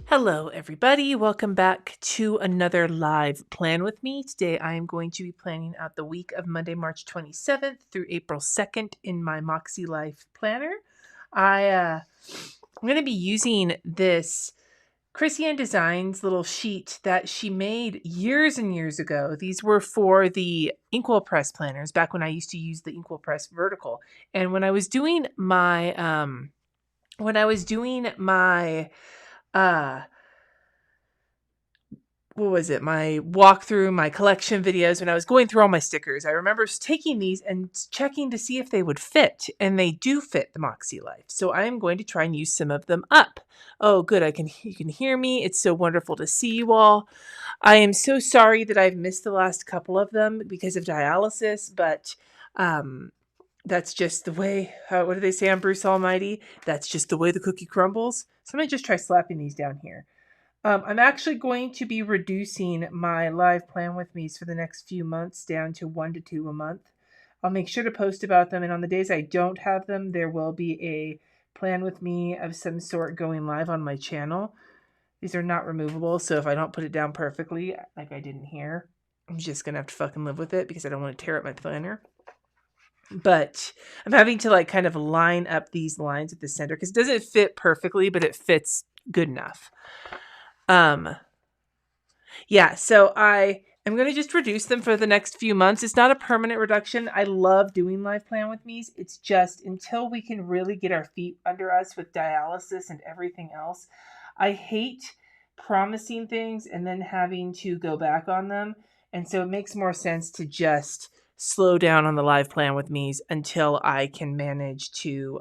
Hello, everybody. Welcome back to another live plan with me. Today, I am going to be planning out the week of Monday, March 27th through April 2nd in my Moxie Life planner. I'm going to be using this Chrissy Ann Designs little sheet that she made years and years ago. These were for the Inkwell Press planners back when I used to use the Inkwell Press vertical. And when I was doing my what was it? My walkthrough, my collection videos, when I was going through all my stickers, I remember taking these and checking to see if they would fit, and they do fit the Moxie Life. So I am going to try and use some of them up. Oh, good. You can hear me. It's so wonderful to see you all. I am so sorry that I've missed the last couple of them because of dialysis, but that's just the way, what do they say on Bruce Almighty? That's just the way the cookie crumbles. So I'm going to just try slapping these down here. I'm actually going to be reducing my live plan with me's for the next few months down to 1 to 2 a month. I'll make sure to post about them, and on the days I don't have them, there will be a plan with me of some sort going live on my channel. These are not removable, so if I don't put it down perfectly, like I didn't here, I'm just going to have to fucking live with it because I don't want to tear up my planner. But I'm having to kind of line up these lines at the center because it doesn't fit perfectly, but it fits good enough. So I am going to just reduce them for the next few months. It's not a permanent reduction. I love doing live plan with me's. It's just until we can really get our feet under us with dialysis and everything else. I hate promising things and then having to go back on them. And so it makes more sense to just slow down on the live plan with me's until I can manage to,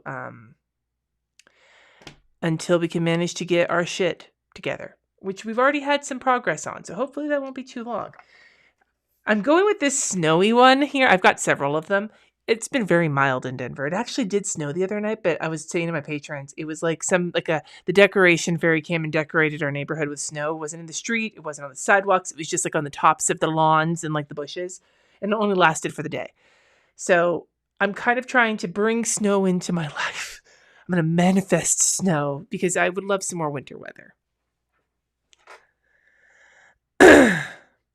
until we can manage to get our shit together, which we've already had some progress on. So hopefully that won't be too long. I'm going with this snowy one here. I've got several of them. It's been very mild in Denver. It actually did snow the other night, but I was saying to my patrons, it was like the decoration fairy came and decorated our neighborhood with snow. It wasn't in the street. It wasn't on the sidewalks. It was just on the tops of the lawns and the bushes. And it only lasted for the day. So I'm kind of trying to bring snow into my life. I'm going to manifest snow because I would love some more winter weather.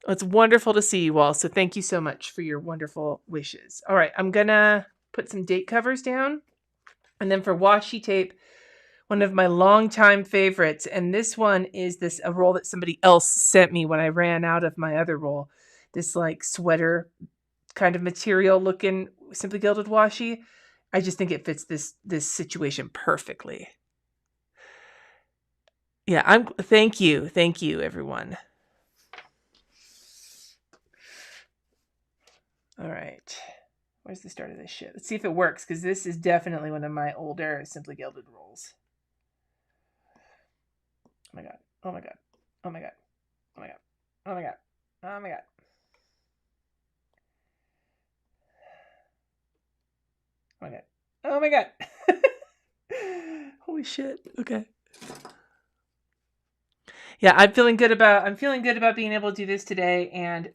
It's wonderful to see you all. So thank you so much for your wonderful wishes. All right, I'm going to put some date covers down. And then for washi tape, one of my longtime favorites. And this one is a roll that somebody else sent me when I ran out of my other roll. This sweater kind of material looking Simply Gilded washi. I just think it fits this situation perfectly. Yeah, thank you everyone. All right, where's the start of this shit? Let's see if it works, because this is definitely one of my older Simply Gilded rolls. Oh my god, oh my god, oh my god, oh my god, oh my god, oh my god. Oh my god. Oh my god. Holy shit. Okay. Yeah, I'm feeling good about being able to do this today. And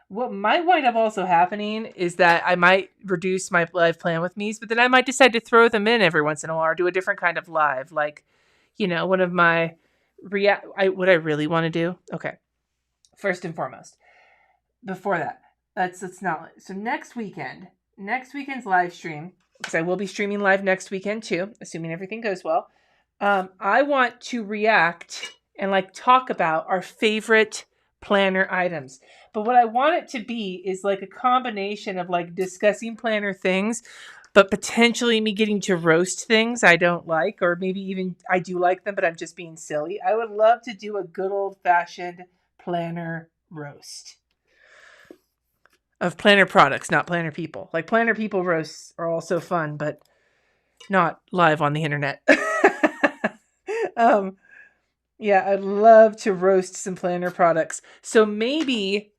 what might wind up also happening is that I might reduce my live plan with me's, but then I might decide to throw them in every once in a while or do a different kind of live. One of my what I really want to do. Okay. First and foremost, before that, let's not. So next weekend's live stream, because I will be streaming live next weekend too, assuming everything goes well. I want to react and talk about our favorite planner items. But what I want it to be is a combination of discussing planner things, but potentially me getting to roast things I don't like, or maybe even I do like them, but I'm just being silly. I would love to do a good old-fashioned planner roast. Of planner products, not planner people. Planner people roasts are also fun, but not live on the internet. I'd love to roast some planner products. So maybe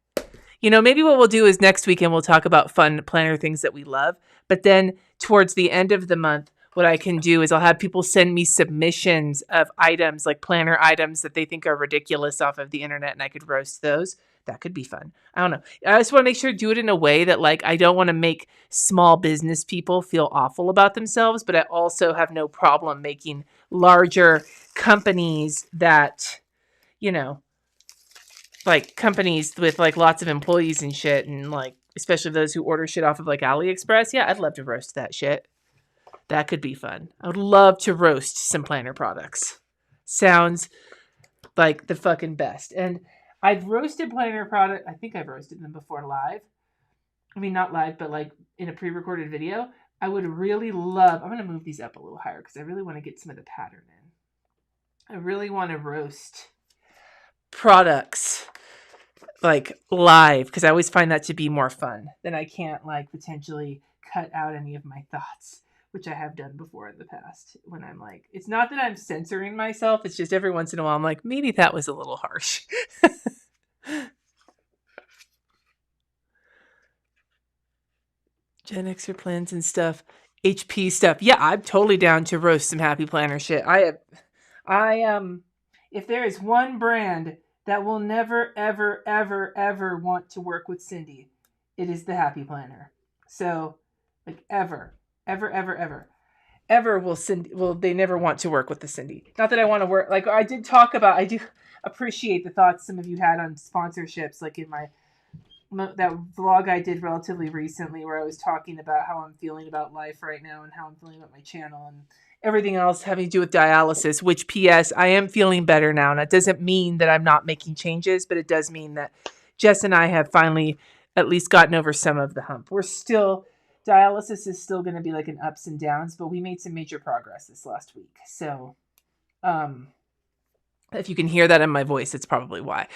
what we'll do is next weekend we'll talk about fun planner things that we love. But then towards the end of the month, what I can do is I'll have people send me submissions of items, like planner items that they think are ridiculous off of the internet, and I could roast those. That could be fun. I don't know. I just want to make sure to do it in a way that, like, I don't want to make small business people feel awful about themselves, but I also have no problem making larger companies that, you know, like companies with like lots of employees and shit, and like especially those who order shit off of like AliExpress. Yeah, I'd love to roast that shit. That could be fun. I would love to roast some planner products. Sounds like the fucking best. And I've roasted planner product. I think I've roasted them before live. I mean, not live, but like in a pre-recorded video. I would really love, I'm going to move these up a little higher because I really want to get some of the pattern in. I really want to roast products like live because I always find that to be more fun. Then I can't like potentially cut out any of my thoughts, which I have done before in the past when I'm like, it's not that I'm censoring myself. It's just every once in a while I'm like, maybe that was a little harsh. Gen Xer plans and stuff. HP stuff. Yeah, I'm totally down to roast some Happy Planner shit. If there is one brand that will never, ever, ever, ever want to work with Cindy, it is the Happy Planner. So, like, ever will they never want to work with the Cindy. Not that I want to work, like, I do appreciate the thoughts some of you had on sponsorships, like in that vlog I did relatively recently where I was talking about how I'm feeling about life right now and how I'm feeling about my channel and everything else having to do with dialysis, which P.S. I am feeling better now. And that doesn't mean that I'm not making changes, but it does mean that Jess and I have finally at least gotten over some of the hump. Dialysis is still going to be like an ups and downs, but we made some major progress this last week. So, if you can hear that in my voice, it's probably why.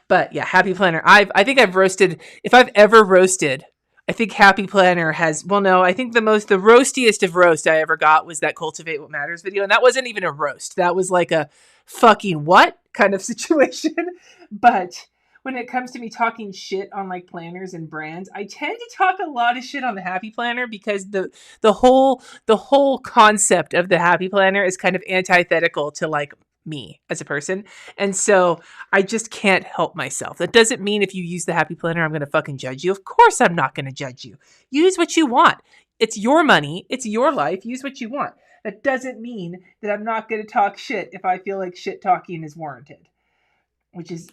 But yeah, Happy Planner. I think I've roasted, if I've ever roasted, I think Happy Planner has, well, no, I think the roastiest of roast I ever got was that Cultivate What Matters video. And that wasn't even a roast. That was like a fucking what kind of situation. But when it comes to me talking shit on like planners and brands, I tend to talk a lot of shit on the Happy Planner because the whole concept of the Happy Planner is kind of antithetical to like me as a person. And so I just can't help myself. That doesn't mean if you use the Happy Planner, I'm going to fucking judge you. Of course I'm not going to judge you. Use what you want. It's your money. It's your life. Use what you want. That doesn't mean that I'm not going to talk shit if I feel like shit talking is warranted. Which is,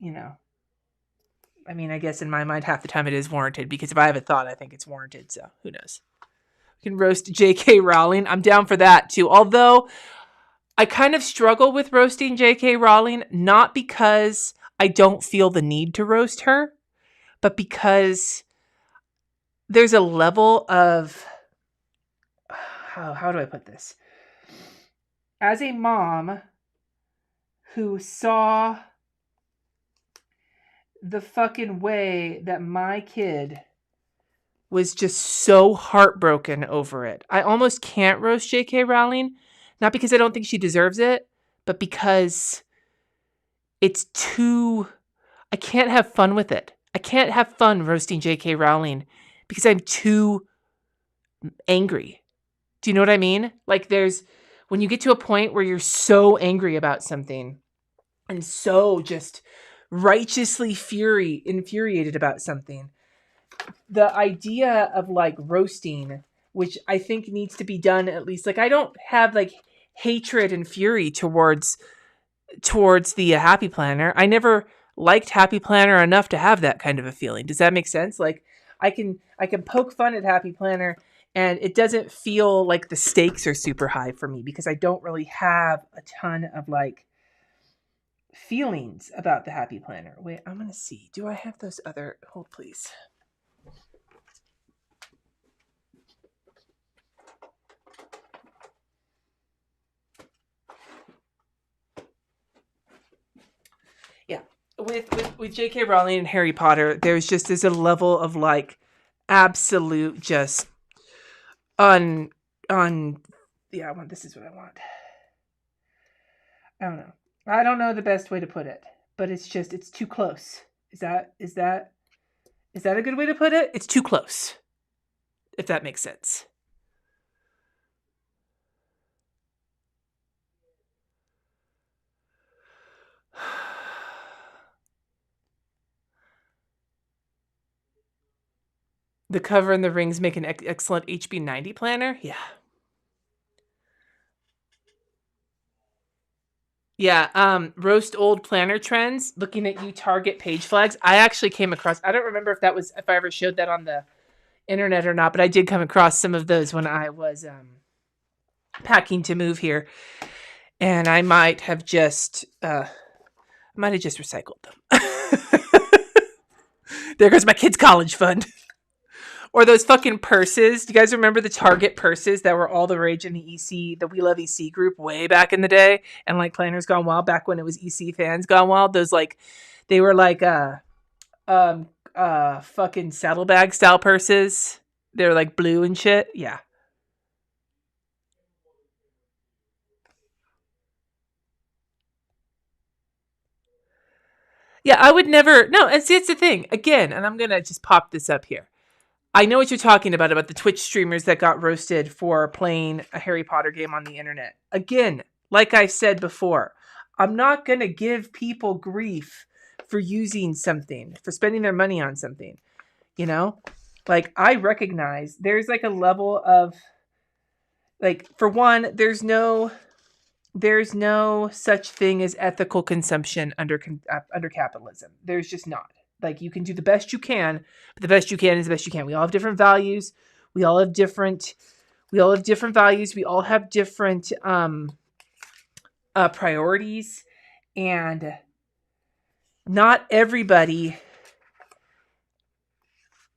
I mean, I guess in my mind, half the time it is warranted because if I have a thought, I think it's warranted. So who knows? We can roast J.K. Rowling. I'm down for that too. Although I kind of struggle with roasting J.K. Rowling, not because I don't feel the need to roast her, but because there's a level of, how do I put this? As a mom who saw the fucking way that my kid was just so heartbroken over it, I almost can't roast J.K. Rowling. Not because I don't think she deserves it, but because it's I can't have fun with it. I can't have fun roasting J.K. Rowling because I'm too angry. Do you know what I mean? Like when you get to a point where you're so angry about something and so just righteously infuriated about something, the idea of like roasting, which I think needs to be done at least, like I don't have like hatred and fury towards the Happy Planner. I never liked Happy Planner enough to have that kind of a feeling. Does that make sense? Like I can poke fun at Happy Planner and it doesn't feel like the stakes are super high for me because I don't really have a ton of like feelings about the Happy Planner. Wait, I'm going to see. Do I have those other, hold please. Yeah, with J.K. Rowling and Harry Potter, there's a level of like absolute just yeah, this is what I want. I don't know. I don't know the best way to put it, but it's too close. Is that a good way to put it? It's too close. If that makes sense. The cover and the rings make an excellent HB90 planner. Yeah. Yeah, roast old planner trends, looking at you target page flags. I actually came across, I don't remember if I ever showed that on the internet or not, but I did come across some of those when I was packing to move here. And I might have just recycled them. There goes my kids' college fund. Or those fucking purses. Do you guys remember the Target purses that were all the rage in the EC, the We Love EC group way back in the day? And like Planners Gone Wild, back when it was EC Fans Gone Wild. Those like, they were like fucking saddlebag style purses. They're like blue and shit. Yeah. Yeah, I would never. No, and see, it's the thing. Again, and I'm going to just pop this up here. I know what you're talking about the Twitch streamers that got roasted for playing a Harry Potter game on the internet. Again, like I said before, I'm not going to give people grief for using something, for spending their money on something. You know? Like, I recognize there's like a level of, like, for one, there's no such thing as ethical consumption under capitalism. There's just not. Like, you can do the best you can, but the best you can is the best you can. We all have different values. We all have different values. We all have different priorities, and not everybody.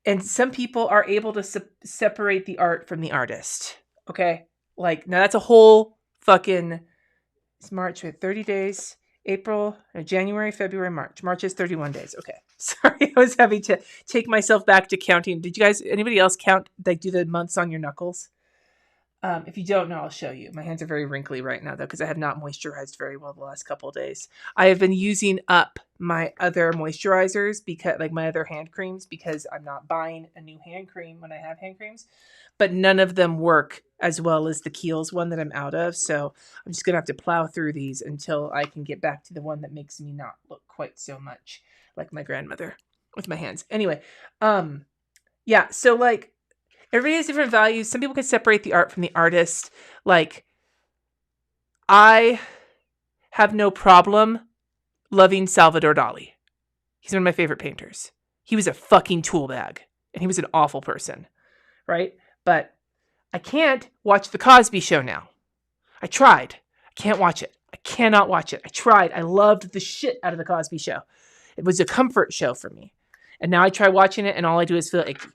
And some people are able to separate the art from the artist. Okay, like, now that's a whole fucking. It's March with 30 days. April, January, February, March. March is 31 days. Okay. Sorry, I was having to take myself back to counting. Did you guys, anybody else count, like, do the months on your knuckles? If you don't know, I'll show you. My hands are very wrinkly right now, though, because I have not moisturized very well the last couple of days. I have been using up my other moisturizers, because, like, my other hand creams, because I'm not buying a new hand cream when I have hand creams. But none of them work as well as the Kiehl's one that I'm out of. So I'm just going to have to plow through these until I can get back to the one that makes me not look quite so much like my grandmother with my hands. Anyway, yeah, so, like, everybody has different values. Some people can separate the art from the artist. Like, I have no problem loving Salvador Dali. He's one of my favorite painters. He was a fucking tool bag, and he was an awful person, right? But I can't watch The Cosby Show now. I tried. I can't watch it. I cannot watch it. I tried. I loved the shit out of The Cosby Show. It was a comfort show for me. And now I try watching it, and all I do is feel icky.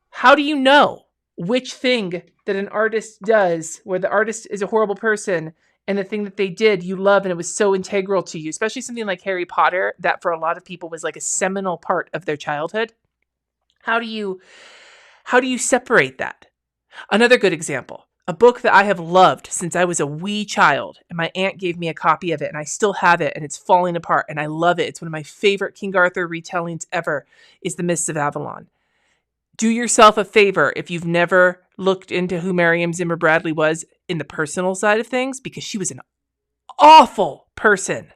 How do you know which thing that an artist does, where the artist is a horrible person, and the thing that they did you love and it was so integral to you, especially something like Harry Potter, that for a lot of people was like a seminal part of their childhood? How do you separate that? Another good example, a book that I have loved since I was a wee child, and my aunt gave me a copy of it, and I still have it, and it's falling apart, and I love it. It's one of my favorite King Arthur retellings ever, is The Mists of Avalon. Do yourself a favor if you've never looked into who Miriam Zimmer Bradley was in the personal side of things, because she was an awful person.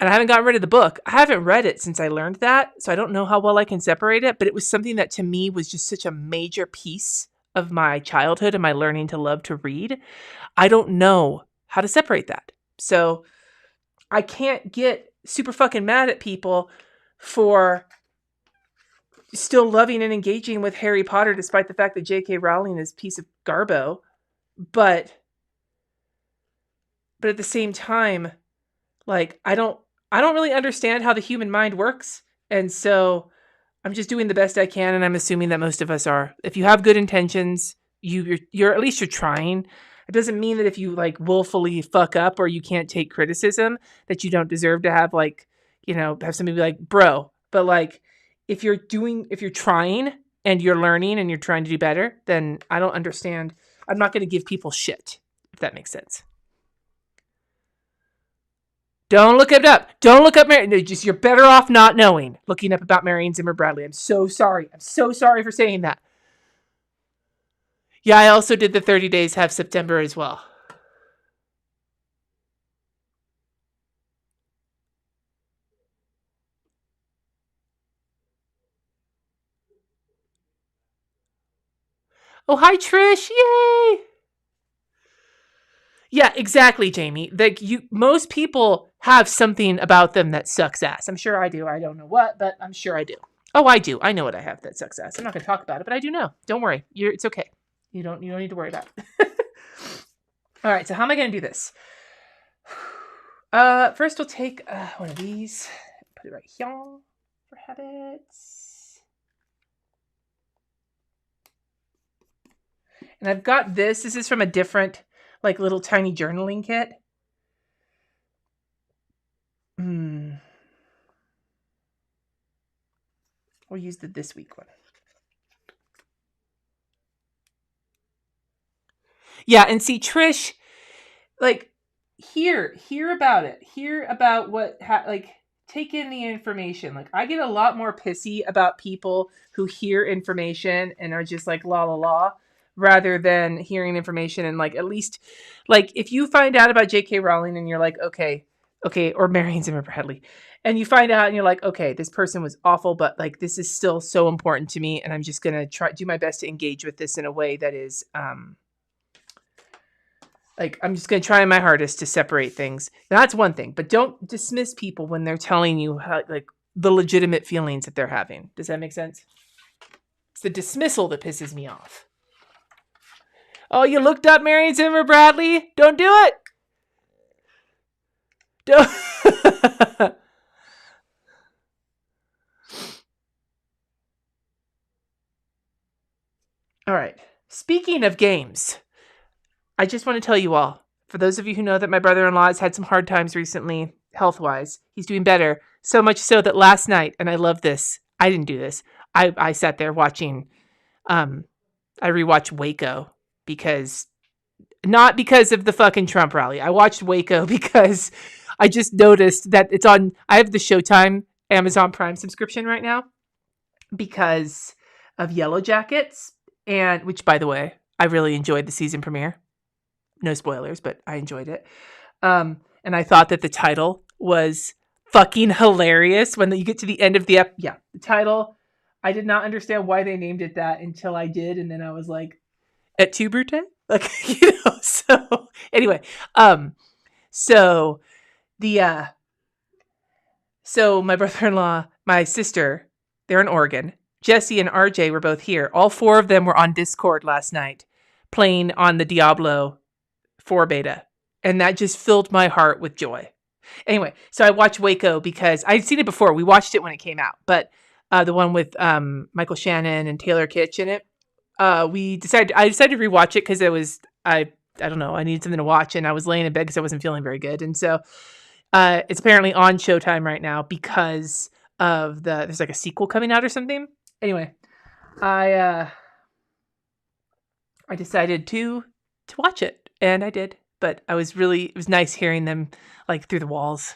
And I haven't gotten rid of the book. I haven't read it since I learned that, so I don't know how well I can separate it, but it was something that to me was just such a major piece of my childhood and my learning to love to read. I don't know how to separate that. So I can't get super fucking mad at people for still loving and engaging with Harry Potter, despite the fact that J.K. Rowling is a piece of garbo. But at the same time, like, I don't really understand how the human mind works. And so I'm just doing the best I can, and I'm assuming that most of us are. If you have good intentions, you're at least you're trying. It doesn't mean that if you, like, willfully fuck up or you can't take criticism, that you don't deserve to have, like, you know, have somebody be like, bro. But, like, if you're trying and you're learning and you're trying to do better, then I don't understand. I'm not going to give people shit, if that makes sense. Don't look it up. Don't look up Marion. Just, you're better off not knowing. Looking up about Marion Zimmer Bradley. I'm so sorry. I'm so sorry for saying that. Yeah, I also did the 30 days have September as well. Oh, hi, Trish. Yay. Yeah, exactly, Jamie. Like most people have something about them that sucks ass. I'm sure I do. I don't know what, but I'm sure I do. Oh, I do. I know what I have that sucks ass. I'm not going to talk about it, but I do know. Don't worry. It's okay. You don't need to worry about it. All right. So how am I going to do this? First we'll take one of these. Put it right here for habits. And I've got this. This is from a different, like, little tiny journaling kit. We'll use the this week one. Yeah, and see, Trish, like, hear about it. Hear about what, like, take in the information. Like, I get a lot more pissy about people who hear information and are just like, la, la, la, rather than hearing information and, like, at least, like, if you find out about J.K. Rowling and you're like, okay, or Marion Zimmer Bradley, and you find out and you're like, okay, this person was awful, but, like, this is still so important to me, and I'm just going to do my best to engage with this in a way that is, like, I'm just going to try my hardest to separate things. Now, that's one thing, but don't dismiss people when they're telling you how, like, the legitimate feelings that they're having. Does that make sense? It's the dismissal that pisses me off. Oh, you looked up Marion Zimmer Bradley? Don't do it. Don't. All right. Speaking of games, I just want to tell you all, for those of you who know that my brother-in-law has had some hard times recently, health-wise, he's doing better. So much so that last night, and I love this, I didn't do this. I sat there watching, I rewatched Waco not because of the fucking Trump rally. I watched Waco because I just noticed that it's on, I have the Showtime Amazon Prime subscription right now because of Yellow Jackets, and which, by the way, I really enjoyed the season premiere. No spoilers, but I enjoyed it. And I thought that the title was fucking hilarious when you get to the end of the the title. I did not understand why they named it that until I did, and then I was like, "Et tu, Brute?" Like, So anyway, so the so my brother-in-law, my sister, they're in Oregon. Jesse and RJ were both here. All four of them were on Discord last night, playing on the Diablo 4 beta, and that just filled my heart with joy. Anyway, so I watched Waco because I'd seen it before. We watched it when it came out, but the one with Michael Shannon and Taylor Kitsch in it. I decided to rewatch it because it was I don't know, I needed something to watch, and I was laying in bed because I wasn't feeling very good, and so it's apparently on Showtime right now because of there's like a sequel coming out or something. Anyway, I decided to watch it, and I did. But it was nice hearing them, like, through the walls.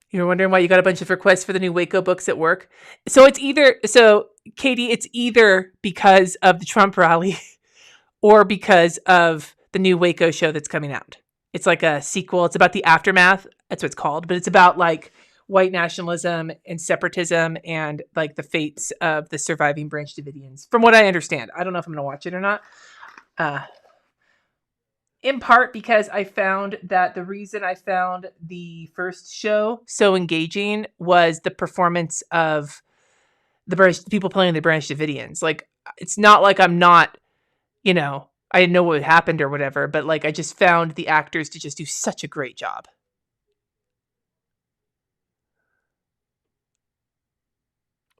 You're wondering why you got a bunch of requests for the new Waco books at work? So Katie, it's either because of the Trump rally or because of the new Waco show that's coming out. It's like a sequel. It's about the aftermath. That's what it's called. But it's about, like, white nationalism and separatism and, like, the fates of the surviving Branch Davidians, from what I understand. I don't know if I'm going to watch it or not. In part because I found that the reason I found the first show so engaging was the performance of the people playing the Branch Davidians. Like, it's not like I'm not, I didn't know what happened or whatever, but, like, I just found the actors to just do such a great job.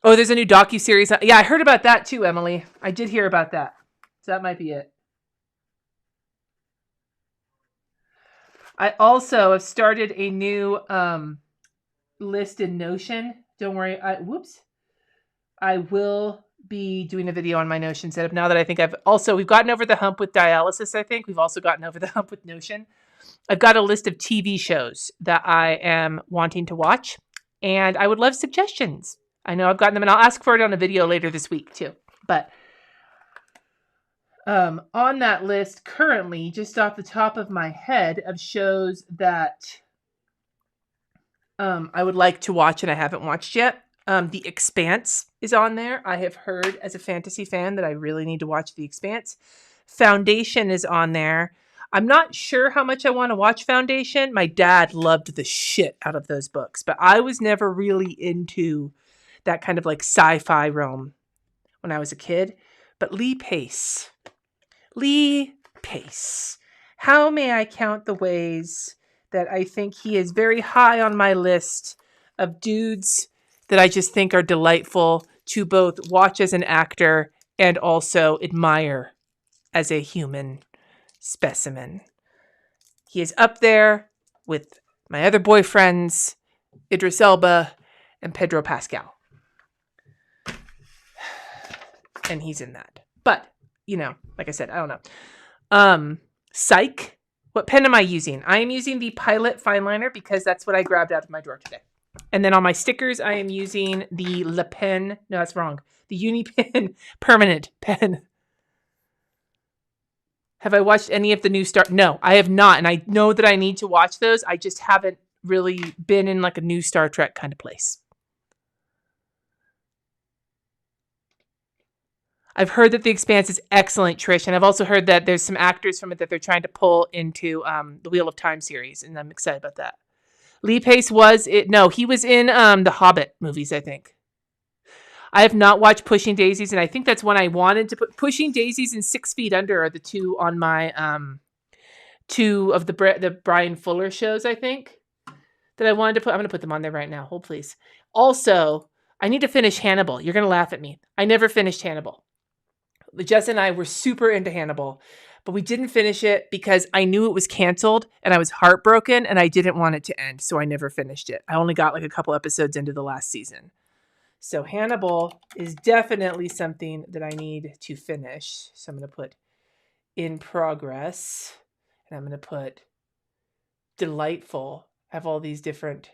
Oh, there's a new docuseries. Yeah, I heard about that too, Emily. I did hear about that. So that might be it. I also have started a new list in Notion. Don't worry. I will be doing a video on my Notion setup now that I think we've gotten over the hump with dialysis. I think we've also gotten over the hump with Notion. I've got a list of TV shows that I am wanting to watch, and I would love suggestions. I know I've gotten them, and I'll ask for it on a video later this week too. But on that list currently, just off the top of my head, of shows that I would like to watch and I haven't watched yet. The Expanse is on there. I have heard as a fantasy fan that I really need to watch The Expanse. Foundation is on there. I'm not sure how much I want to watch Foundation. My dad loved the shit out of those books, but I was never really into that kind of like sci-fi realm when I was a kid. But Lee Pace. Lee Pace. How may I count the ways that I think he is very high on my list of dudes that I just think are delightful to both watch as an actor and also admire as a human specimen. He is up there with my other boyfriends, Idris Elba and Pedro Pascal. And he's in that. But, you know, like I said, I don't know. Psych. What pen am I using? I am using the Pilot fine liner because that's what I grabbed out of my drawer today. And then on my stickers, I am using the Le Pen. No, that's wrong. The Unipen permanent pen. Have I watched any of the new Star? No, I have not. And I know that I need to watch those. I just haven't really been in like a new Star Trek kind of place. I've heard that The Expanse is excellent, Trish. And I've also heard that there's some actors from it that they're trying to pull into the Wheel of Time series. And I'm excited about that. Lee Pace was it. No, he was in the Hobbit movies, I think. I have not watched Pushing Daisies, and I think that's one I wanted to put. Pushing Daisies and 6 Feet Under are the two on my two of the Brian Fuller shows, I think, that I wanted to put. I'm going to put them on there right now. Hold please. Also, I need to finish Hannibal. You're going to laugh at me. I never finished Hannibal. Jess and I were super into Hannibal, but we didn't finish it because I knew it was canceled and I was heartbroken and I didn't want it to end. So I never finished it. I only got like a couple episodes into the last season. So Hannibal is definitely something that I need to finish. So I'm going to put in progress and I'm going to put delightful. I have all these different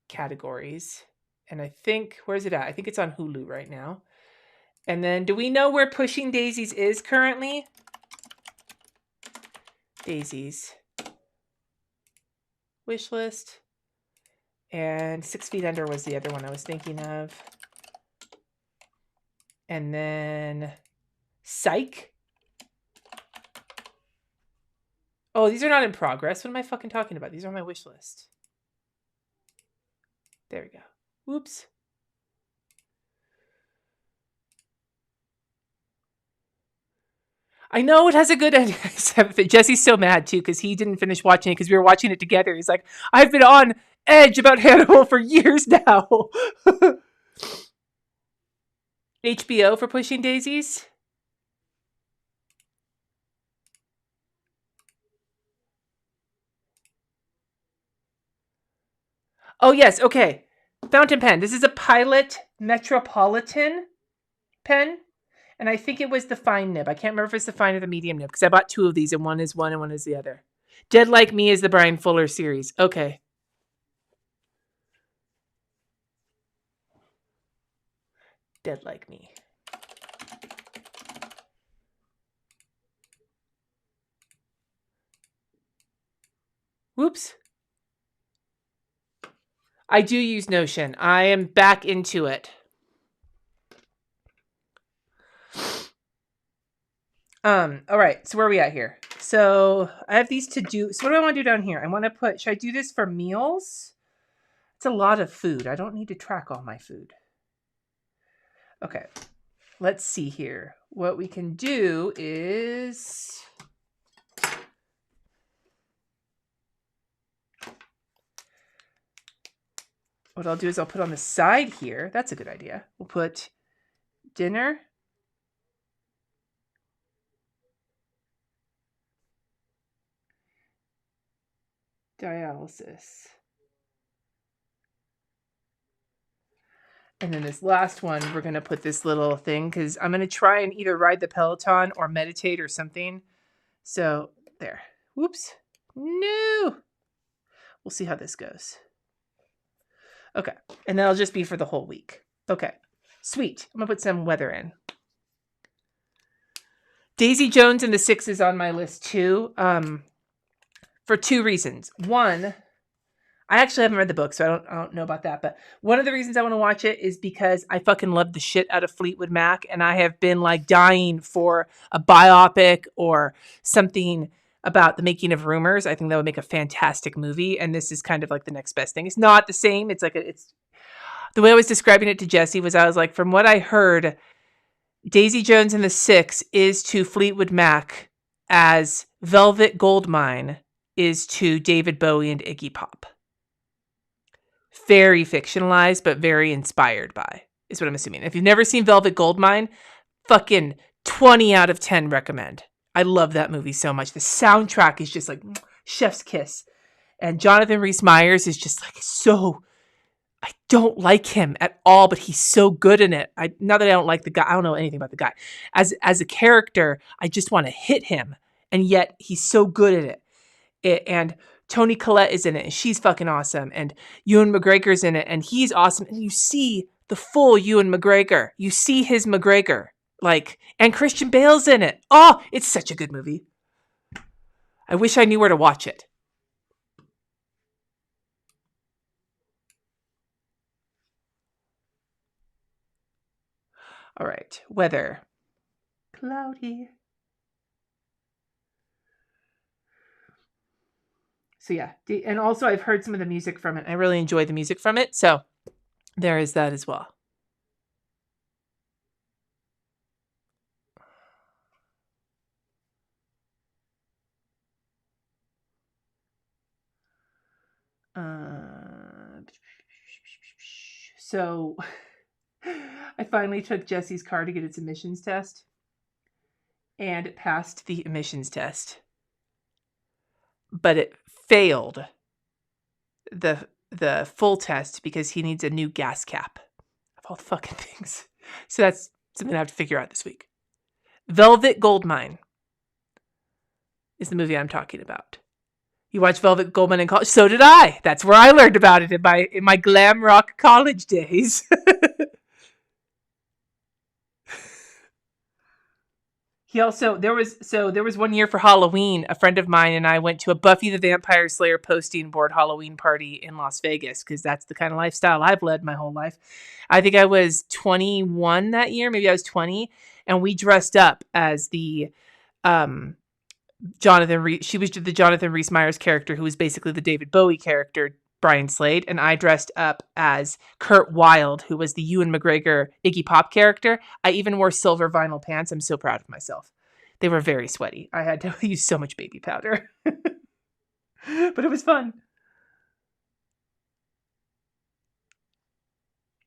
categories. And I think, where's it at? I think it's on Hulu right now. And then, do we know where Pushing Daisies is currently? Daisies. Wish list. And 6 Feet Under was the other one I was thinking of. And then Psych. Oh, these are not in progress. What am I fucking talking about? These are on my wish list. There we go. Whoops. I know it has a good ending. Jesse's so mad too because he didn't finish watching it because we were watching it together. He's like, I've been on edge about Hannibal for years now. HBO for Pushing Daisies. Oh, yes. Okay. Fountain pen. This is a Pilot Metropolitan pen. And I think it was the fine nib. I can't remember if it's the fine or the medium nib because I bought two of these and one is one and one is the other. Dead Like Me is the Brian Fuller series. Okay. Dead Like Me. Whoops. I do use Notion. I am back into it. All right. So where are we at here? So I have these to do. So what do I want to do down here? I want to put, should I do this for meals? It's a lot of food. I don't need to track all my food. Okay. Let's see here. What we can do is... What I'll do is I'll put on the side here. That's a good idea. We'll put dinner. Dialysis. And then this last one, we're going to put this little thing because I'm going to try and either ride the Peloton or meditate or something. So there. Whoops. No. We'll see how this goes. Okay. And that'll just be for the whole week. Okay. Sweet. I'm going to put some weather in. Daisy Jones and the Six is on my list too. For two reasons. One, I actually haven't read the book, so I don't know about that. But one of the reasons I want to watch it is because I fucking love the shit out of Fleetwood Mac, and I have been like dying for a biopic or something about the making of Rumors. I think that would make a fantastic movie, and this is kind of like the next best thing. It's not the same. It's like it's the way I was describing it to Jesse was I was like, from what I heard, Daisy Jones and the Six is to Fleetwood Mac as Velvet Goldmine is to David Bowie and Iggy Pop. Very fictionalized, but very inspired by, is what I'm assuming. If you've never seen Velvet Goldmine, fucking 20 out of 10 recommend. I love that movie so much. The soundtrack is just like chef's kiss. And Jonathan Rhys-Meyers is just like so, I don't like him at all, but he's so good in it. Not that I don't like the guy, I don't know anything about the guy. As a character, I just want to hit him. And yet he's so good at it. And Toni Collette is in it, and she's fucking awesome. And Ewan McGregor's in it, and he's awesome. And you see the full Ewan McGregor. You see his McGregor. Like, and Christian Bale's in it. Oh, it's such a good movie. I wish I knew where to watch it. All right, weather. Cloudy. So yeah, and also I've heard some of the music from it. I really enjoy the music from it. So there is that as well. So I finally took Jesse's car to get its emissions test, and it passed the emissions test, but it failed the full test because he needs a new gas cap of all the fucking things. So that's something I have to figure out this week. Velvet Goldmine is the movie I'm talking about. You watched Velvet Goldmine in college? So did I. That's where I learned about it in my glam rock college days. He also, there was 1 year for Halloween, a friend of mine and I went to a Buffy the Vampire Slayer posting board Halloween party in Las Vegas, because that's the kind of lifestyle I've led my whole life. I think I was 21 that year, maybe I was 20, and we dressed up as the she was the Jonathan Rhys-Meyers character, who was basically the David Bowie character, Brian Slade, and I dressed up as Kurt Wilde, who was the Ewan McGregor Iggy Pop character. I even wore silver vinyl pants. I'm so proud of myself. They were very sweaty. I had to use so much baby powder. But it was fun.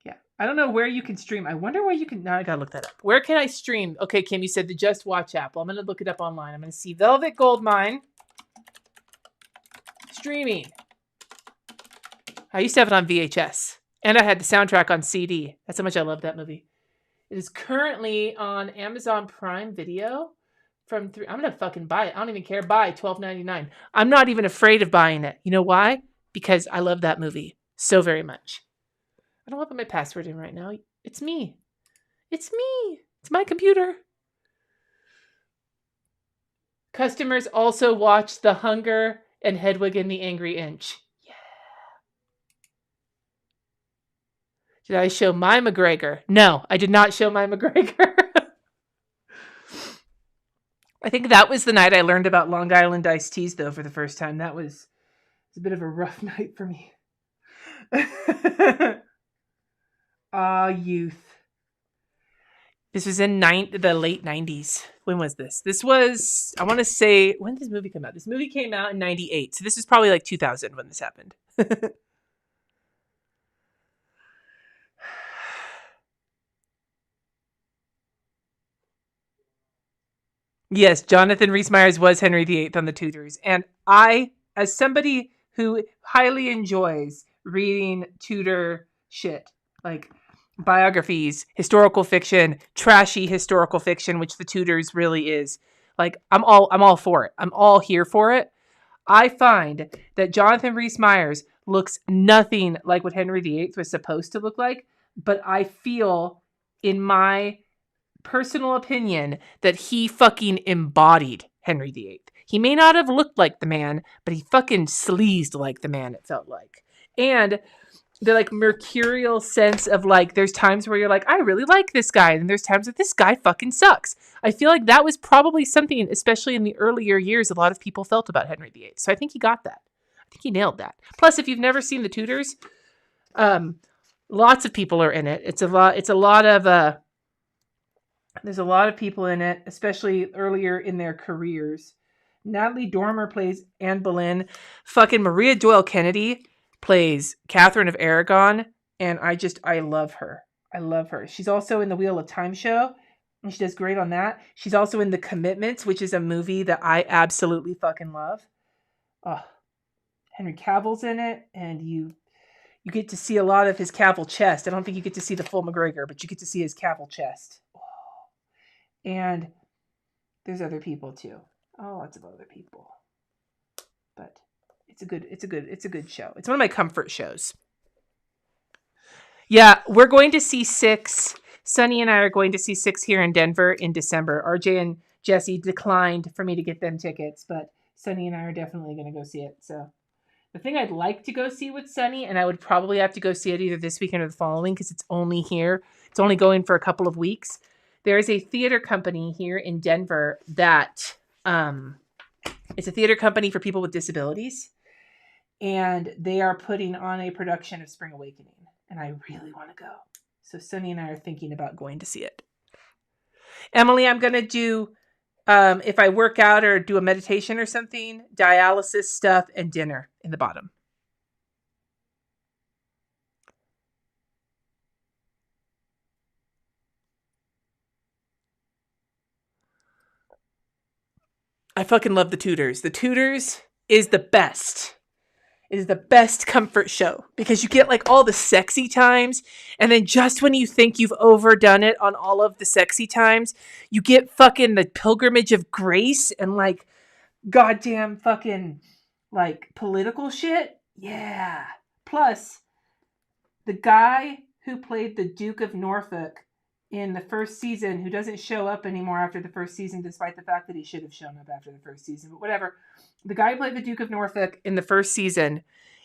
Yeah. I don't know where you can stream. I wonder where you can... Now I gotta look that up. Where can I stream? Okay, Kim, you said the Just Watch app. Well, I'm going to look it up online. I'm going to see Velvet Goldmine streaming. I used to have it on VHS, and I had the soundtrack on CD. That's how much I love that movie. It is currently on Amazon Prime Video. I'm gonna fucking buy it. I don't even care. Buy $12.99. I'm not even afraid of buying it. You know why? Because I love that movie so very much. I don't want to put my password in right now. It's me. It's me. It's my computer. Customers also watch The Hunger and Hedwig and the Angry Inch. Did I show my McGregor? No, I did not show my McGregor. I think that was the night I learned about Long Island iced teas, though, for the first time. It was a bit of a rough night for me. Youth. This was in the late 90s. When was this? This was, I want to say, when did this movie come out? This movie came out in 98. So this is probably like 2000 when this happened. Yes, Jonathan Rhys-Meyers was Henry VIII on the Tudors. And I, as somebody who highly enjoys reading Tudor shit, like biographies, historical fiction, trashy historical fiction, which the Tudors really is, like I'm all for it. I'm all here for it. I find that Jonathan Rhys-Meyers looks nothing like what Henry VIII was supposed to look like, but I feel, in my personal opinion, that he fucking embodied Henry VIII. He may not have looked like the man, but he fucking sleazed like the man, it felt like. And the like mercurial sense of like, there's times where you're like, I really like this guy. And there's times that this guy fucking sucks. I feel like that was probably something, especially in the earlier years, a lot of people felt about Henry VIII. So I think he got that. I think he nailed that. Plus, if you've never seen The Tudors, lots of people are in it. It's a lot of, there's a lot of people in it, especially earlier in their careers. Natalie Dormer plays Anne Boleyn. Fucking Maria Doyle Kennedy plays Catherine of Aragon. And I love her. I love her. She's also in the Wheel of Time show. And she does great on that. She's also in The Commitments, which is a movie that I absolutely fucking love. Oh, Henry Cavill's in it. And you get to see a lot of his Cavill chest. I don't think you get to see the full McGregor, but you get to see his Cavill chest. Oh. And there's other people too. Oh, lots of other people. But it's a good show. It's one of my comfort shows. Yeah, we're going to see 6. Sunny and I are going to see 6 here in Denver in December. RJ and Jesse declined for me to get them tickets, but Sunny and I are definitely going to go see it. So the thing I'd like to go see with Sunny, and I would probably have to go see it either this weekend or the following because it's only here. It's only going for a couple of weeks. There is a theater company here in Denver that it's a theater company for people with disabilities. And they are putting on a production of Spring Awakening. And I really want to go. So Sunny and I are thinking about going to see it. Emily, I'm going to do, if I work out or do a meditation or something, dialysis stuff and dinner in the bottom. I fucking love The Tudors. The Tudors is the best. It is the best comfort show because you get like all the sexy times. And then just when you think you've overdone it on all of the sexy times, you get fucking the Pilgrimage of Grace and like goddamn fucking like political shit. Yeah. Plus, the guy who played the Duke of Norfolk in the first season, who doesn't show up anymore after the first season, despite the fact that he should have shown up after the first season, but whatever. The guy who played the Duke of Norfolk in the first season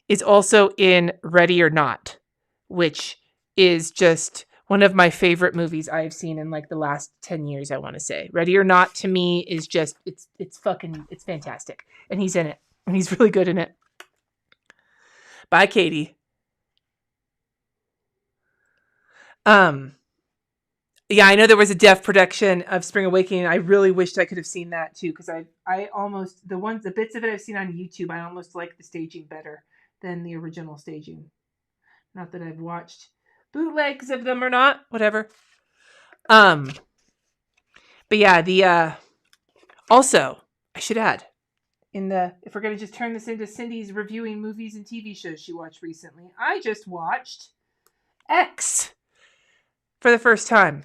is also in Ready or Not, which is just one of my favorite movies I've seen in like the last 10 years, I want to say. Ready or Not to me is just, it's fantastic. And he's in it. And he's really good in it. Bye, Katie. Yeah, I know there was a deaf production of Spring Awakening. I really wished I could have seen that too, because I almost, the bits of it I've seen on YouTube, I almost like the staging better than the original staging. Not that I've watched bootlegs of them or not, whatever. But yeah, also, I should add, if we're going to just turn this into Cindy's reviewing movies and TV shows she watched recently, I just watched X for the first time.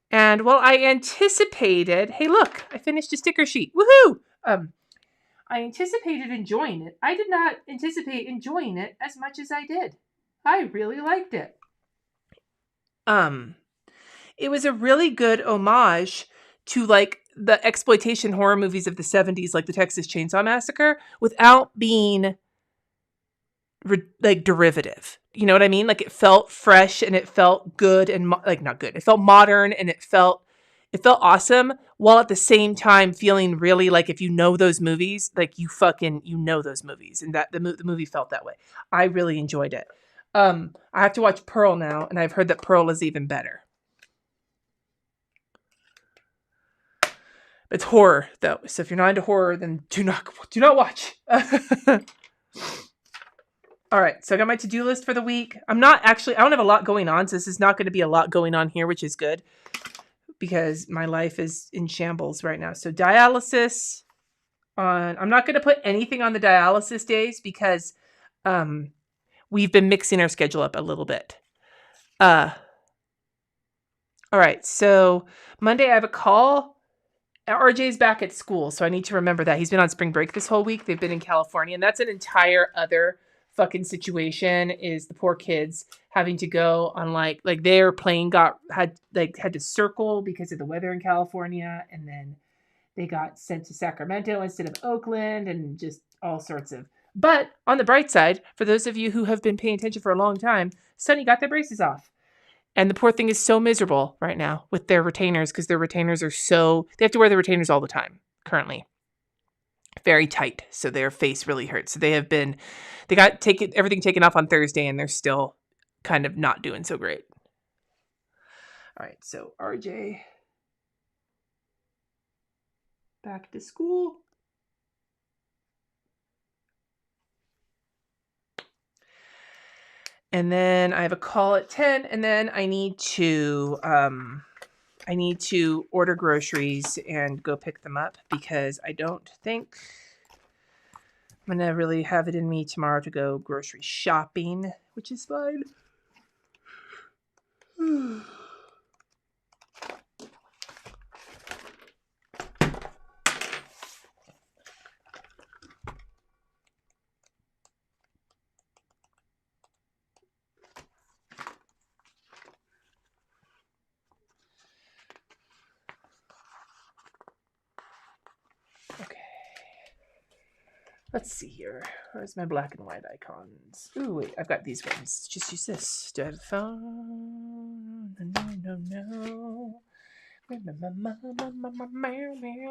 And while I anticipated, hey look, I finished a sticker sheet. Woohoo! I anticipated enjoying it. I did not anticipate enjoying it as much as I did. I really liked it. It was a really good homage to like the exploitation horror movies of the 70s, like the Texas Chainsaw Massacre, without being like derivative. You know what I mean? Like it felt fresh and it felt good and like not good. It felt modern and it felt awesome, while at the same time feeling really like if you know those movies, like you know those movies, and that the movie felt that way. I really enjoyed it. I have to watch Pearl now, and I've heard that Pearl is even better. It's horror though, so if you're not into horror, then do not watch. All right, so I got my to-do list for the week. I don't have a lot going on, so this is not going to be a lot going on here, which is good because my life is in shambles right now. So dialysis I'm not going to put anything on the dialysis days because we've been mixing our schedule up a little bit. All right, so Monday I have a call. RJ's back at school, so I need to remember that. He's been on spring break this whole week. They've been in California, and that's an entire other fucking situation, is the poor kids having to go on like their plane had to circle because of the weather in California, and then they got sent to Sacramento instead of Oakland, and just all sorts of But on the bright side, for those of you who have been paying attention for a long time, Sunny got their braces off. And the poor thing is so miserable right now with their retainers because their retainers are they have to wear the retainers all the time currently. Very tight. So their face really hurts. So they got everything taken off on Thursday and they're still kind of not doing so great. All right. So RJ back to school. And then I have a call at 10 and then I need to order groceries and go pick them up because I don't think I'm going to really have it in me tomorrow to go grocery shopping, which is fine. Okay. Let's see here. Where's my black and white icons? Ooh, wait, I've got these ones. Just use this. Do I have a phone? No.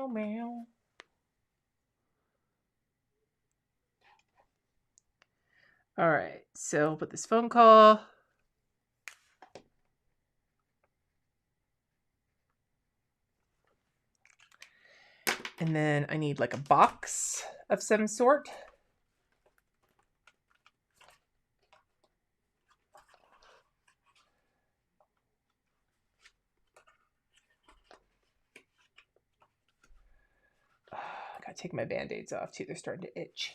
Meow. All right, so I'll put this phone call. And then I need like a box of some sort. I gotta take my Band-Aids off too. They're starting to itch.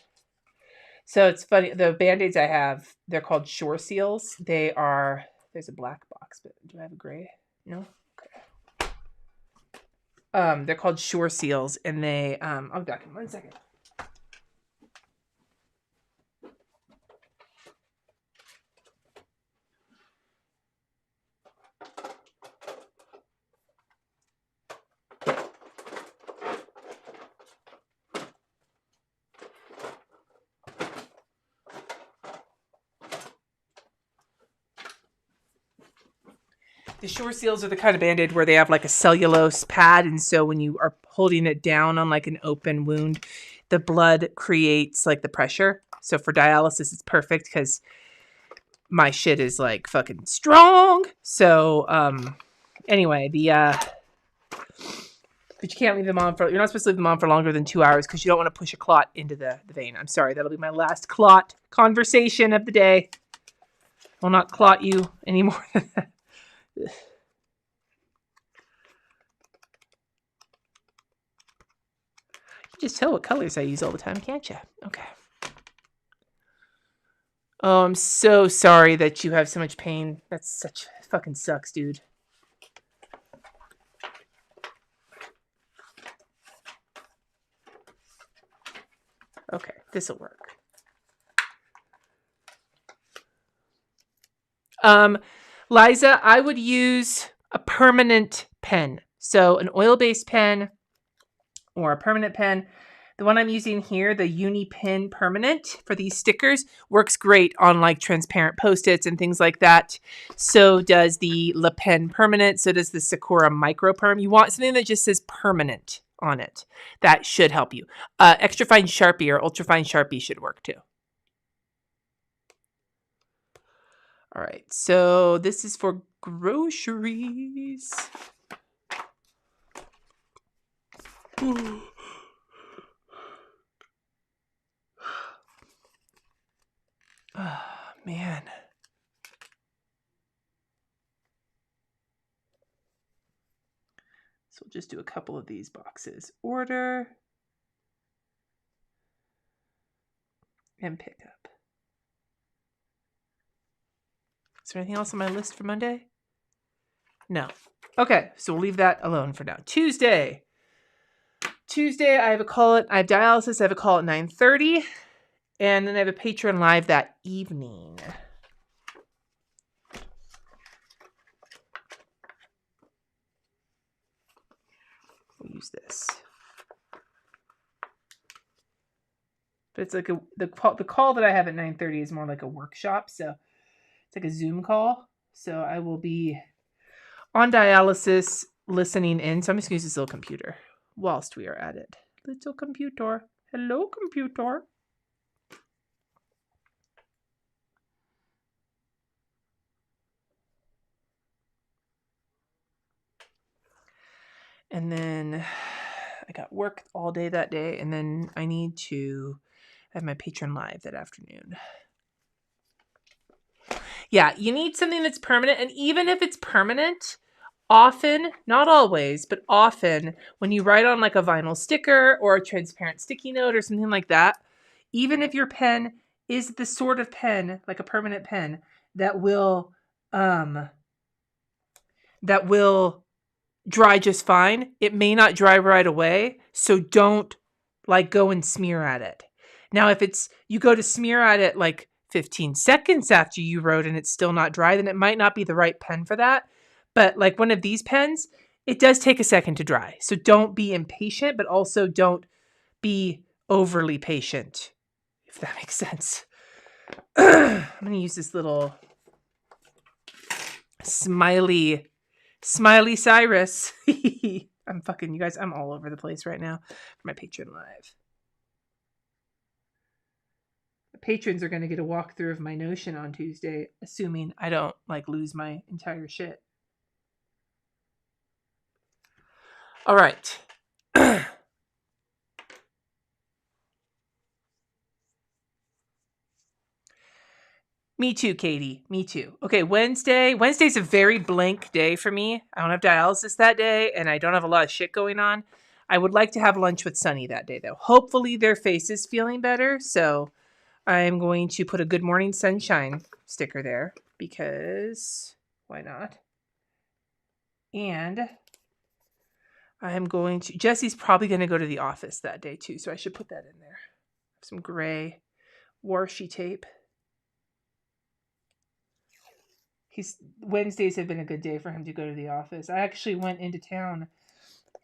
So it's funny. The Band-Aids I have, they're called Shore Seals. There's a black box, but do I have a gray? No? Okay. They're called Shore Seals and I'll be back in 1 second. The Shore Seals are the kind of Band-Aid where they have like a cellulose pad. And so when you are holding it down on like an open wound, the blood creates like the pressure. So for dialysis, it's perfect because my shit is like fucking strong. So anyway, but you can't leave them on you're not supposed to leave them on for longer than 2 hours because you don't want to push a clot into the vein. I'm sorry. That'll be my last clot conversation of the day. I'll not clot you anymore than that. You can just tell what colors I use all the time, can't you? Okay. Oh, I'm so sorry that you have so much pain. That's such fucking sucks, dude. Okay, this'll work. Liza, I would use a permanent pen. So an oil-based pen or a permanent pen. The one I'm using here, the Uni Pen Permanent for these stickers, works great on like transparent Post-its and things like that. So does the Le Pen Permanent. So does the Sakura Micro Perm. You want something that just says permanent on it. That should help you. Extra fine Sharpie or ultra fine Sharpie should work too. All right, so this is for groceries. Oh, man. So we'll just do a couple of these boxes. Order and pick up. Is there anything else on my list for Monday? No. Okay, so we'll leave that alone for now. Tuesday, I have dialysis. I have a call at 9:30. And then I have a Patreon live that evening. We'll use this. But it's like the call that I have at 9:30 is more like a workshop, so it's like a Zoom call. So I will be on dialysis listening in. So I'm just going to use this little computer whilst we are at it. Little computer. Hello, computer. And then I got work all day that day. And then I need to have my patron live that afternoon. Yeah, you need something that's permanent. And even if it's permanent, often, not always, but often, when you write on like a vinyl sticker or a transparent sticky note or something like that, even if your pen is the sort of pen, like a permanent pen, that will dry just fine, it may not dry right away. So don't like go and smear at it. Now, if it's you go to smear at it like 15 seconds after you wrote and it's still not dry, then it might not be the right pen for that. But like one of these pens, it does take a second to dry. So don't be impatient, but also don't be overly patient, if that makes sense. I'm going to use this little smiley Cyrus. I'm fucking, you guys, I'm all over the place right now for my Patreon Live. The patrons are going to get a walkthrough of my Notion on Tuesday, assuming I don't like lose my entire shit. All right. Me too, Katie. Me too. Okay, Wednesday. Wednesday's a very blank day for me. I don't have dialysis that day, and I don't have a lot of shit going on. I would like to have lunch with Sunny that day, though. Hopefully their face is feeling better, so I'm going to put a Good Morning Sunshine sticker there, because why not? And I'm going to... Jesse's probably going to go to the office that day, too, so I should put that in there. Some gray washi tape. Wednesdays have been a good day for him to go to the office. I actually went into town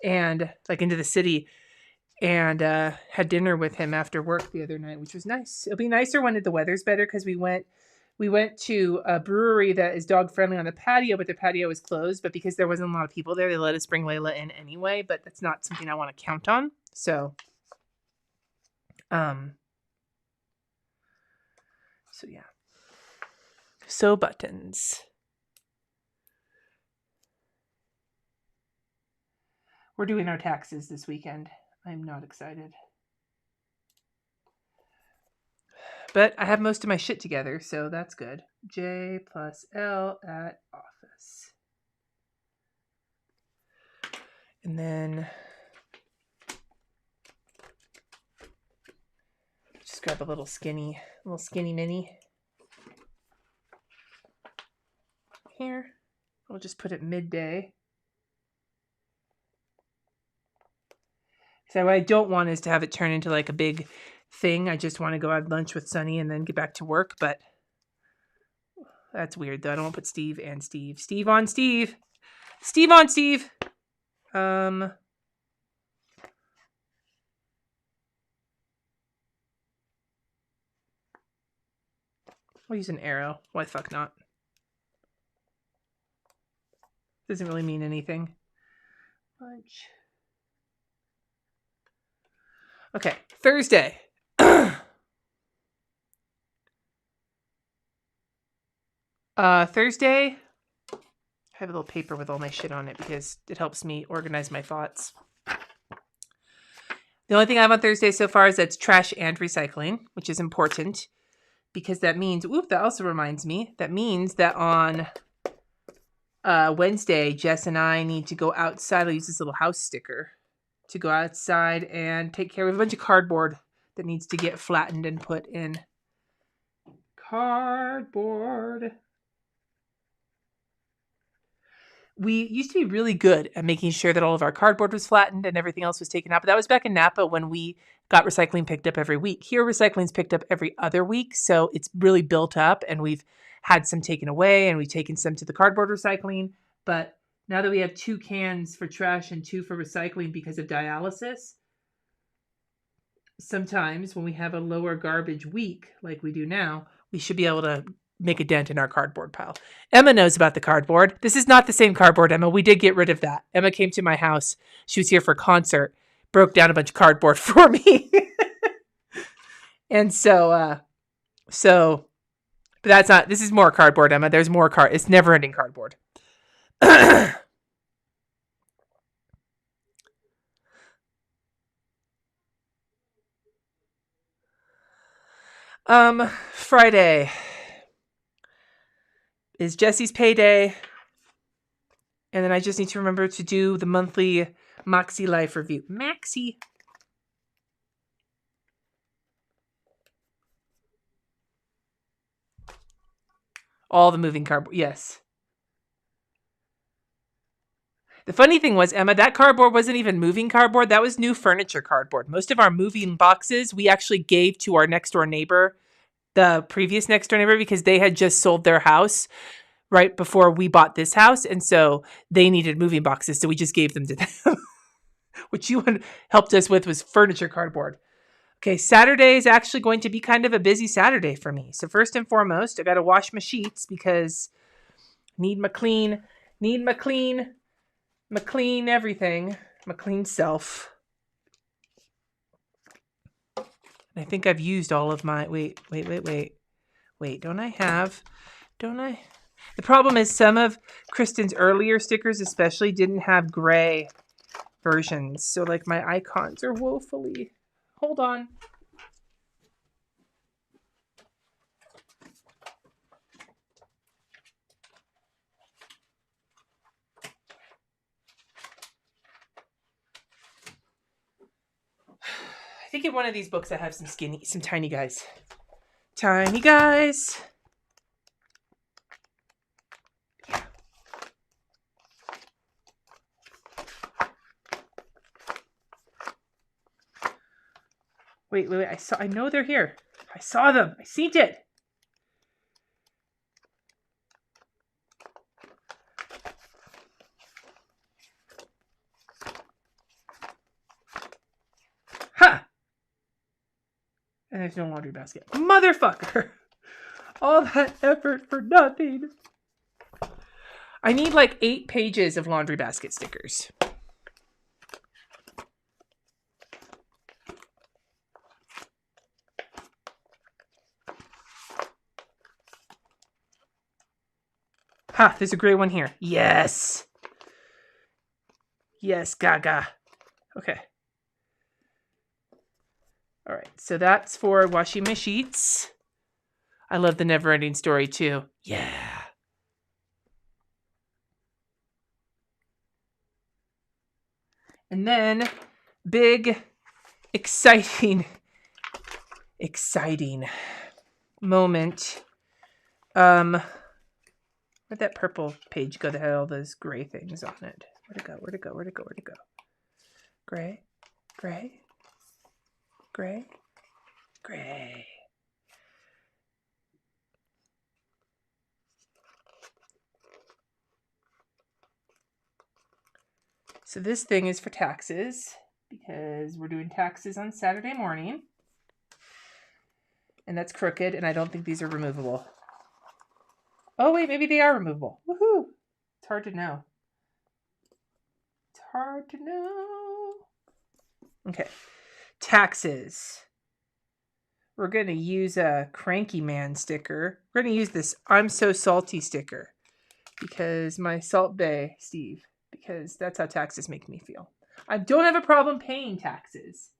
and like into the city and had dinner with him after work the other night, which was nice. It'll be nicer when the weather's better, because we went to a brewery that is dog friendly on the patio, but the patio was closed. But because there wasn't a lot of people there, they let us bring Layla in anyway. But that's not something I want to count on. So yeah. So buttons. We're doing our taxes this weekend. I'm not excited. But I have most of my shit together, so that's good. J plus L at office. And then just grab a little skinny mini. Here. We'll just put it midday. So what I don't want is to have it turn into like a big thing. I just want to go have lunch with Sunny and then get back to work. But that's weird, though. I don't want to put Steve and Steve. Steve on Steve. Steve on Steve. I'll use an arrow. Why the fuck not? Doesn't really mean anything. Lunch. Okay, Thursday. Thursday, I have a little paper with all my shit on it because it helps me organize my thoughts. The only thing I have on Thursday so far is that's trash and recycling, which is important because that means, that also reminds me, that means that on Wednesday, Jess and I need to go outside. I'll use this little house sticker to go outside and take care of a bunch of cardboard that needs to get flattened and put in. Cardboard. We used to be really good at making sure that all of our cardboard was flattened and everything else was taken out. But that was back in Napa when we got recycling picked up every week. Here, recycling's picked up every other week. So it's really built up, and we've had some taken away, and we've taken some to the cardboard recycling. But now that we have 2 cans for trash and 2 for recycling because of dialysis, sometimes when we have a lower garbage week like we do now, we should be able to make a dent in our cardboard pile. Emma knows about the cardboard. This is not the same cardboard, Emma. We did get rid of that. Emma came to my house. She was here for a concert, broke down a bunch of cardboard for me. And so, but that's not, this is more cardboard, Emma. There's more it's never ending cardboard. Friday is Jesse's payday. And then I just need to remember to do the monthly Moxie Life review. Maxie. All the moving cardboard. Yes. The funny thing was, Emma, that cardboard wasn't even moving cardboard. That was new furniture cardboard. Most of our moving boxes we actually gave to our next door neighbor, the previous next door neighbor, because they had just sold their house right before we bought this house. And so they needed moving boxes. So we just gave them to them. What you helped us with was furniture cardboard. Okay, Saturday is actually going to be kind of a busy Saturday for me. So first and foremost, I got to wash my sheets because need my clean everything, my clean self. And I think I've used all of my, wait, don't I? The problem is some of Kristen's earlier stickers especially didn't have gray versions. So like my icons are woefully, hold on. I think in one of these books I have some tiny guys. Tiny guys. Wait. I know they're here. I saw them. I seen it. Ha! And there's no laundry basket. Motherfucker! All that effort for nothing. I need like 8 pages of laundry basket stickers. Ha! There's a gray one here. Yes! Yes, gaga. Okay. All right, so that's for washing my sheets. I love the never-ending story too. Yeah. And then, big, exciting moment. Where'd that purple page go that had all those gray things on it? Where'd it go? Gray. So this thing is for taxes because we're doing taxes on Saturday morning. And that's crooked, and I don't think these are removable. Oh, wait, maybe they are removable. Woohoo! It's hard to know. Okay. Taxes. We're going to use a Cranky Man sticker. We're going to use this I'm So Salty sticker because my Salt Bae, Steve, because that's how taxes make me feel. I don't have a problem paying taxes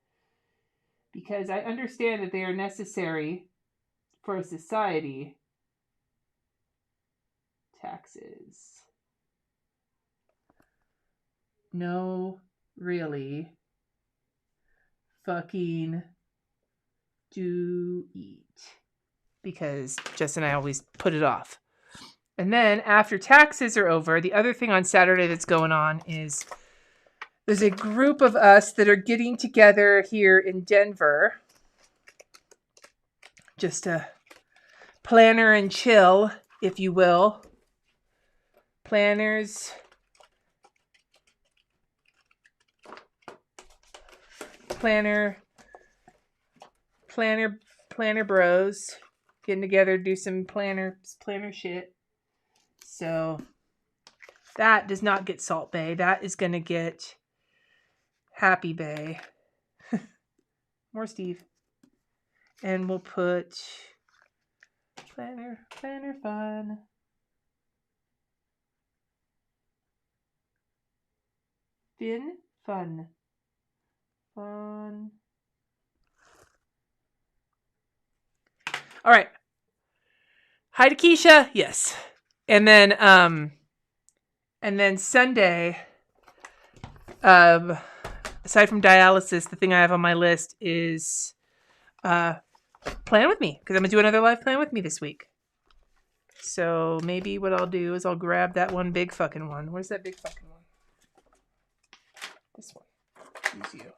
because I understand that they are necessary for a society. Taxes. No, really. Fucking do eat. Because Jess and I always put it off. And then after taxes are over, the other thing on Saturday that's going on is there's a group of us that are getting together here in Denver. Just a planner and chill, if you will. Planners. Planner planner bros getting together to do some planner shit. So that does not get Salt Bay. That is going to get Happy Bay. More Steve. And we'll put planner fun. Fin fun. Fun. All right. Hi to Keisha. Yes. And then Sunday, aside from dialysis, the thing I have on my list is plan with me, because I'm gonna do another live plan with me this week. So maybe what I'll do is I'll grab that one big fucking one. Where's that big fucking one? This one. Use you.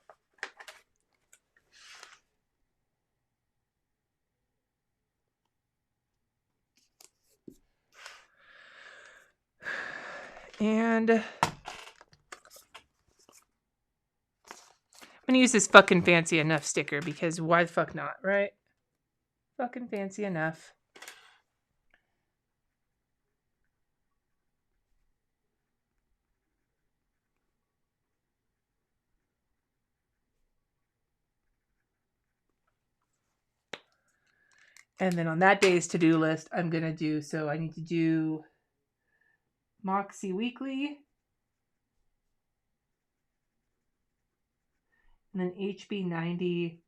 And I'm gonna use this fucking fancy enough sticker, because why the fuck not, right? Fucking fancy enough. And then on that day's to-do list, I'm gonna do, so I need to do Moxie Weekly, and then HB90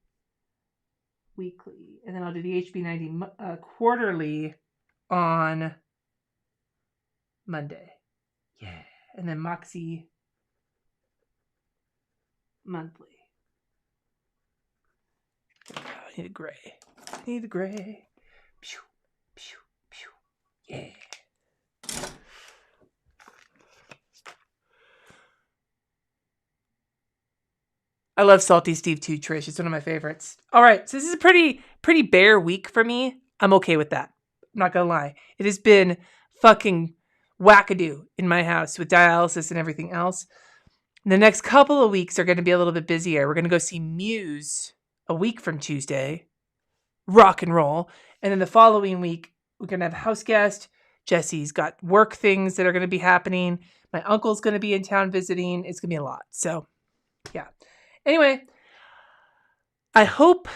weekly, and then I'll do the HB90 quarterly on Monday. Yeah. And then Moxie monthly. I need a gray. Pew, pew, pew. Yeah. I love Salty Steve too, Trish. It's one of my favorites. All right, so this is a pretty bare week for me. I'm okay with that. I'm not gonna lie. It has been fucking wackadoo in my house with dialysis and everything else. The next couple of weeks are going to be a little bit busier. We're going to go see Muse a week from Tuesday. Rock and roll. And then the following week, we're going to have a house guest. Jesse's got work things that are going to be happening. My uncle's going to be in town visiting. It's going to be a lot. So, yeah. Anyway, I hope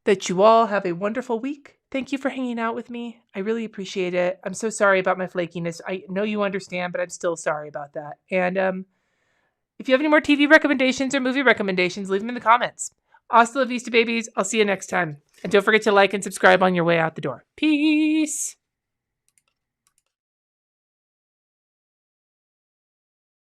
that you all have a wonderful week. Thank you for hanging out with me. I really appreciate it. I'm so sorry about my flakiness. I know you understand, but I'm still sorry about that. And if you have any more TV recommendations or movie recommendations, leave them in the comments. Hasta la vista, babies. I'll see you next time. And don't forget to like and subscribe on your way out the door. Peace.